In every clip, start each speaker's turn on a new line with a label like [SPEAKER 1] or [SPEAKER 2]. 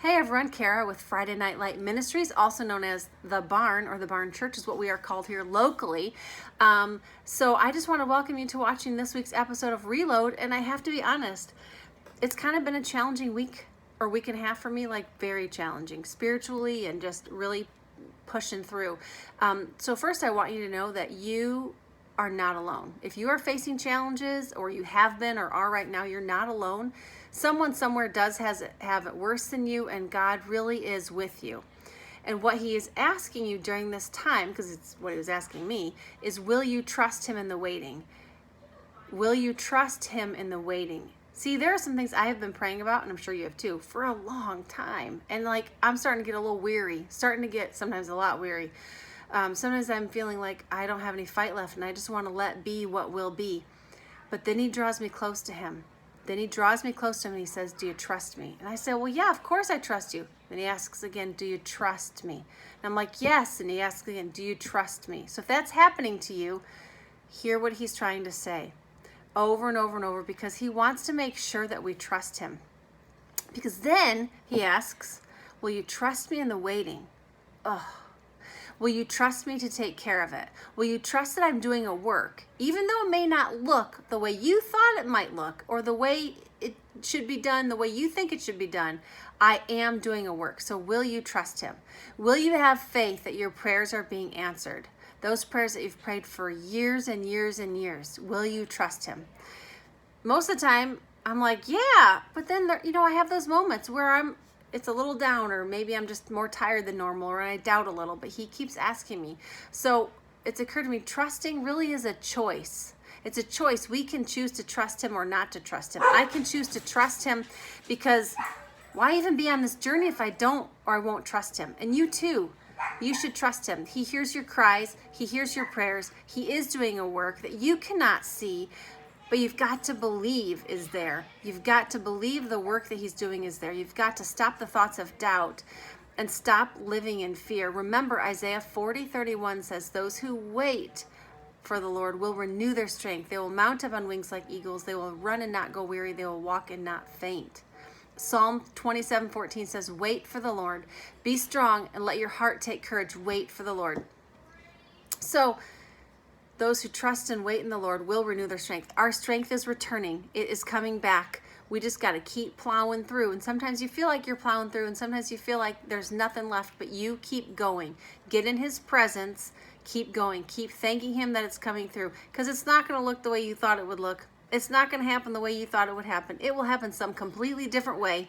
[SPEAKER 1] Hey everyone, Kara with Friday Night Light Ministries, also known as The Barn, or The Barn Church is what we are called here locally. So I just want to welcome you to watching this week's episode of Reload, and I have to be honest, it's kind of been a challenging week or week and a half for me, like very challenging spiritually and just really pushing through. So first I want you to know that you are not alone. If you are facing challenges, or you have been or are right now, you're not alone. Someone somewhere does have it worse than you, and God really is with you. And what he is asking you during this time, because it's what he was asking me, is will you trust him in the waiting? Will you trust him in the waiting? See, there are some things I have been praying about, and I'm sure you have too, for a long time. And I'm starting to get a little weary, starting to get sometimes a lot weary. Sometimes I'm feeling like I don't have any fight left, and I just want to let be what will be. But then he draws me close to him. Then he draws me close to him and he says, do you trust me? And I say, well, yeah, of course I trust you. Then he asks again, do you trust me? And I'm like, yes. And he asks again, do you trust me? So if that's happening to you, hear what he's trying to say over and over and over, because he wants to make sure that we trust him. Because then he asks, will you trust me in the waiting? Will you trust me to take care of it? Will you trust that I'm doing a work, even though it may not look the way you thought it might look, or the way it should be done, the way you think it should be done? I am doing a work. So will you trust him? Will you have faith that your prayers are being answered? Those prayers that you've prayed for years and years and years, will you trust him? Most of the time, I'm like, yeah, but then, I have those moments where it's a little down, or maybe I'm just more tired than normal, or I doubt a little, but he keeps asking me. So it's occurred to me, trusting really is a choice. It's a choice. We can choose to trust him or not to trust him. I can choose to trust him, because why even be on this journey if I don't or I won't trust him? And you too. You should trust him. He hears your cries. He hears your prayers. He is doing a work that you cannot see, but you've got to believe is there. You've got to believe the work that he's doing is there. You've got to stop the thoughts of doubt and stop living in fear. Remember, Isaiah 40:31 says, those who wait for the Lord will renew their strength. They will mount up on wings like eagles. They will run and not go weary. They will walk and not faint. Psalm 27:14 says, wait for the Lord. Be strong and let your heart take courage. Wait for the Lord. So, those who trust and wait in the Lord will renew their strength. Our strength is returning. It is coming back. We just got to keep plowing through. And sometimes you feel like you're plowing through, and sometimes you feel like there's nothing left, but you keep going. Get in his presence. Keep going. Keep thanking him that it's coming through, because it's not going to look the way you thought it would look. It's not going to happen the way you thought it would happen. It will happen some completely different way,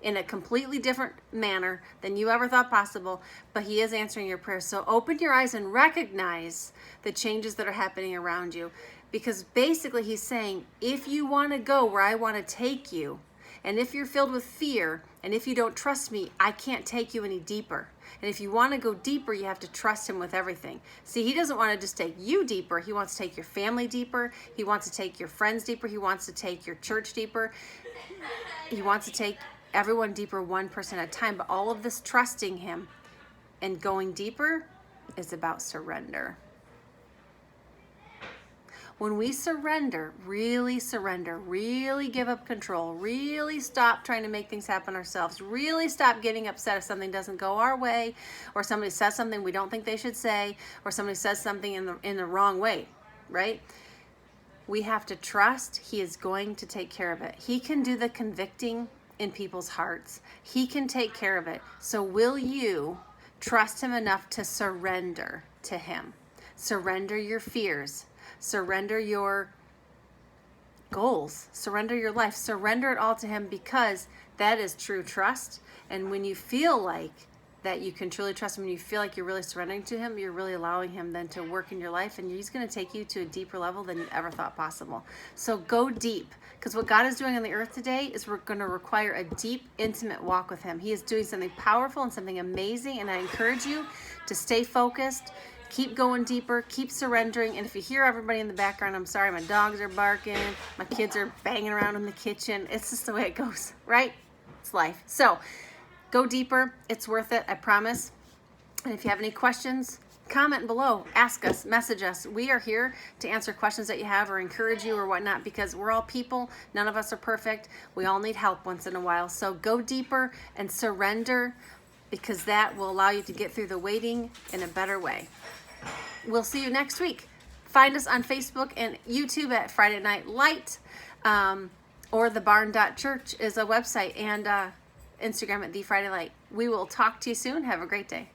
[SPEAKER 1] in a completely different manner than you ever thought possible, but he is answering your prayers. So open your eyes and recognize the changes that are happening around you, because basically he's saying, if you want to go where I want to take you, and if you're filled with fear, and if you don't trust me, I can't take you any deeper. And if you want to go deeper, you have to trust him with everything. See, he doesn't want to just take you deeper. He wants to take your family deeper. He wants to take your friends deeper. He wants to take your church deeper. He wants to take everyone deeper, one person at a time. But all of this trusting him and going deeper is about surrender. When we surrender, really give up control, really stop trying to make things happen ourselves, really stop getting upset if something doesn't go our way, or somebody says something we don't think they should say, or somebody says something in the wrong way, right? We have to trust he is going to take care of it. He can do the convicting in people's hearts. He can take care of it. So will you trust him enough to surrender to him? Surrender your fears. Surrender your goals. Surrender your life. Surrender it all to him, because that is true trust. And when you feel like that you can truly trust him, and you feel like you're really surrendering to him, you're really allowing him then to work in your life, and he's going to take you to a deeper level than you ever thought possible. So go deep, because what God is doing on the earth today is we're going to require a deep, intimate walk with him. He is doing something powerful and something amazing, and I encourage you to stay focused. Keep going deeper, keep surrendering. And if you hear everybody in the background, I'm sorry, my dogs are barking, my kids are banging around in the kitchen. It's just the way it goes, right? It's life. So go deeper. It's worth it, I promise. And if you have any questions, comment below, ask us, message us. We are here to answer questions that you have or encourage you or whatnot, because we're all people. None of us are perfect. We all need help once in a while. So go deeper and surrender, because that will allow you to get through the waiting in a better way. We'll see you next week. Find us on Facebook and YouTube at Friday Night Light, or thebarn.church is a website, and Instagram at The Friday Light. We will talk to you soon. Have a great day.